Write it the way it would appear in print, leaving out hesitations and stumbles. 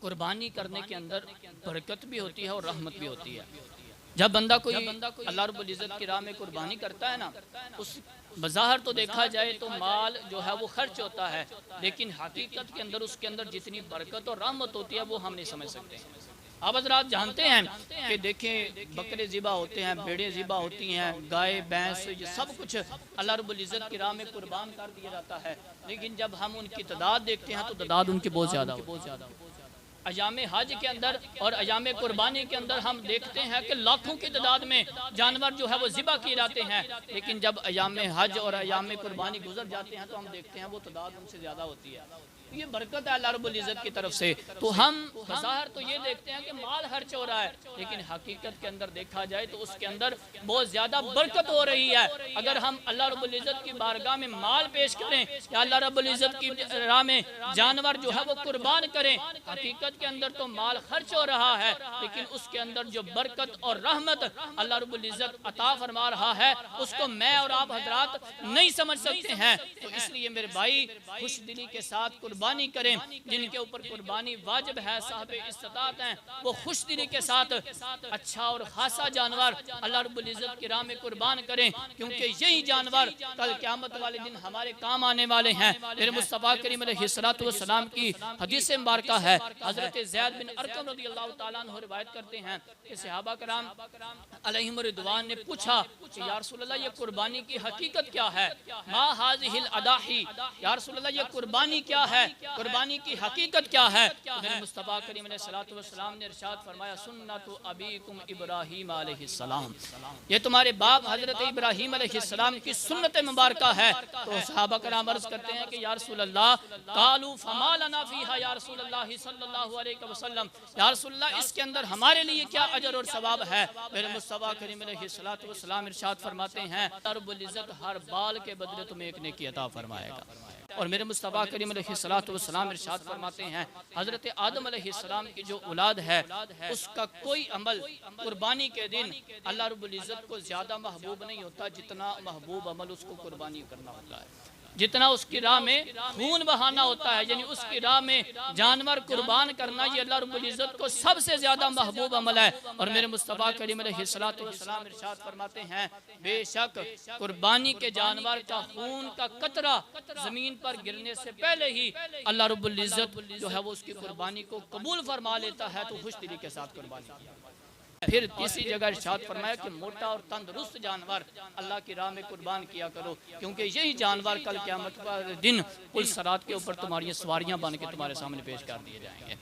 कुर्बानी करने के अंदर बरकत भी होती है और रहमत भी होती है। जब बंदा कोई अल्लाह रब्बुल इज़्ज़त की राह में कुर्बानी करता है ना, उस बज़ाहिर तो देखा जाए तो माल जो है वो खर्च होता है, लेकिन हकीकत के अंदर उसके अंदर जितनी बरकत और रहमत होती है वो हम नहीं समझ सकते। आप हज़रात जानते हैं कि देखें, बकरे ज़िबा होते हैं, भेड़ें ज़िबा होती हैं, गाय भैंस, ये सब कुछ अल्लाह रब्बुल इज़्ज़त की राह में कुर्बान कर दिया जाता है, लेकिन जब हम उनकी तादाद देखते हैं तो तादाद उनकी बहुत ज़्यादा होती है। अयाम हज के अंदर और अयाम कुर्बानी के अंदर हम देखते हैं कि लाखों की तादाद में जानवर जो है वो ज़िबा किए जाते हैं, लेकिन जब अयाम हज और अयाम कुर्बानी गुजर जाते हैं तो हम देखते हैं वो तादाद उनसे ज़्यादा होती है। ये बरकत है अल्लाह रब्बुल इज़्ज़त की तरफ से। तो हम बज़ाहिर तो ये देखते हैं कि माल खर्च हो रहा है, लेकिन हकीकत के अंदर देखा जाए तो उसके अंदर बहुत ज़्यादा बरकत हो रही है। अगर हम अल्लाह रब्बुल इज़्ज़त की बारगाह में माल पेश करें या अल्लाह रब्बुल इज़्ज़त की राह में जानवर जो है वो कुर्बान करें, हकीकत के अंदर तो माल खर्च हो रहा है, लेकिन उसके अंदर जो बरकत और रहमत अल्लाह रब्बुल इज़्ज़त अता फरमा रहा है उसको मैं और आप हजरात नहीं समझ सकते हैं। तो इसलिए मेरे भाई, खुश दिली के साथ कुर्बानी करें। जिनके ऊपर कुर्बानी वाजिब है, साहब इस्तात हैं, वो खुश दिली के साथ अच्छा और खासा जानवर अल्लाह रब्बुल इज़्ज़त की राह में कुर्बान करें, क्योंकि यही जानवर कल क़यामत वाले दिन हमारे काम आने वाले हैं। मेरे मुस्तफ़ा करीम अलैहिस्सलातु वस्सलाम की हदीस मुबारका है, हज़रत ज़ैद बिन अरक़म रज़ियल्लाहु तआला अन्हु रिवायत करते हैं कि सहाबा कराम अलैहिम रिदवान ने पूछा कि या रसूलल्लाह, ये कुर्बानी की हकीकत क्या है? मा हाज़िहिल अदाही, या रसूलल्लाह ये कुर्बानी क्या है, कुर्बानी की हकीकत क्या है? तो मेरे मुस्तफ़ा करीम अलैहिस्सलातु वस्सलाम ने इरशाद फरमाया, सुन्नतु अबीकुम इब्राहीम अलैहिस्सलाम, ये तुम्हारे बाप हज़रत इब्राहीम अलैहिस्सलाम की सुन्नत मुबारका है। तो सहाबा कराम अर्ज़ करते हैं कि या रसूलल्लाह, कालू फमा लना फ़ीहा या रसूलल्लाह सल्लल्लाहु अलैहि वसल्लम, या रसूलल्लाह इसके अंदर हमारे लिए क्या अजर और सवाब है? मेरे मुस्तफ़ा करीम अलैहिस्सलातु वस्सलाम इरशाद फरमाते हैं, रब्बुल इज़्ज़त हर बाल के बदले तुम्हें एक नेकी अता फरमाएगा। और मेरे मुस्तफ़ा करीम अलैहिस्सलातु वस्सलाम इरशाद फरमाते हैं, हज़रत आदम अलैहिस्सलाम की जो औलाद है उसका कोई अमल कुर्बानी के दिन अल्लाह रब्बुल इज़्ज़त को ज़्यादा महबूब नहीं होता जितना महबूब अमल उसको कुर्बानी करना होता है। जितना उसकी राह में खून बहाना होता है, यानी उसकी राह में जानवर कुर्बान करना, ये अल्लाह रब्बुल इज़्ज़त को सबसे ज़्यादा महबूब अमल है। और मेरे मुस्तफ़ा करीम अलैहिस्सलातु वस्सलाम इरशाद फरमाते हैं, बेशक कुर्बानी के जानवर का खून का कतरा ज़मीन पर गिरने से पहले ही अल्लाह रब्बुल इज़्ज़त जो है वो उसकी कुर्बानी को कबूल फरमा लेता है। तो खुश दिली के साथ कुर्बानी। फिर तीसरी जगह इरशाद फरमाया कि मोटा और तंदुरुस्त जानवर अल्लाह की राह में कुर्बान किया करो, क्योंकि यही जानवर कल क़यामत का दिन पुल सरात के ऊपर तुम्हारी सवारियां बन के तुम्हारे सामने पेश कर दिए जाएंगे।